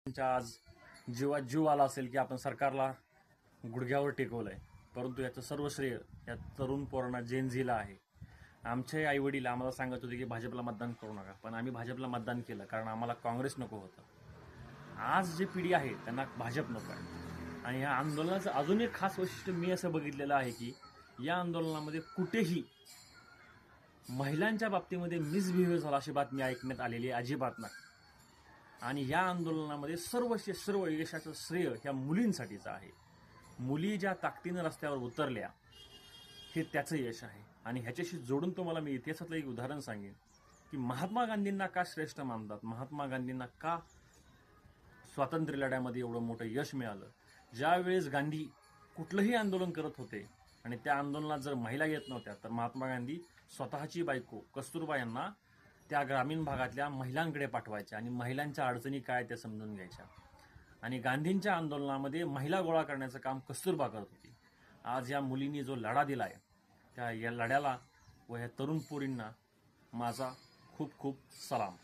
त्यांच्या आज जीवात जीव आला असेल की आपण सरकारला गुडघ्यावर टेकवलंय, परंतु याचं सर्व श्रेय या तरुण पोरांना जेनझीला आहे. आमचे आईवडील आम्हाला सांगत होते की भाजपला मतदान करू नका, पण आम्ही भाजपला मतदान केलं कारण आम्हाला काँग्रेस नको होतं. आज जी पिढी आहे त्यांना भाजप नको आहे. आणि या आंदोलनाचं अजून एक खास वैशिष्ट्य मी असं बघितलेलं आहे की या आंदोलनामध्ये कुठेही महिलांच्या बाबतीमध्ये मिसबिहेव्ह झाला अशी बातमी ऐकण्यात आलेली अजिबात नाही. आणि या आंदोलनामध्ये सर्व यशाचं श्रेय ह्या मुलींसाठीचं आहे. मुली ज्या ताकदीनं रस्त्यावर उतरल्या हे त्याचं यश आहे. आणि ह्याच्याशी जोडून तुम्हाला मी इतिहासातलं एक उदाहरण सांगेन की महात्मा गांधींना का श्रेष्ठ मानतात, महात्मा गांधींना का स्वातंत्र्य लढ्यामध्ये एवढं मोठं यश मिळालं. ज्यावेळेस गांधी कुठलंही आंदोलन करत होते आणि त्या आंदोलनात जर महिला येत नव्हत्या तर महात्मा गांधी स्वतःची बायको कस्तुरबा यांना त्या ग्रामीण भागातल्या महिलांकडे पाठवायच्या आणि महिलांच्या अडचणी काय त्या समजून घ्यायच्या. आणि गांधींच्या आंदोलनामध्ये महिला गोळा करण्याचं काम कस्तुरबा करत होती. आज या मुलींनी जो लढा दिलाय त्या या लढ्याला व ह्या तरुण पोरींना माझा खूप खूप सलाम.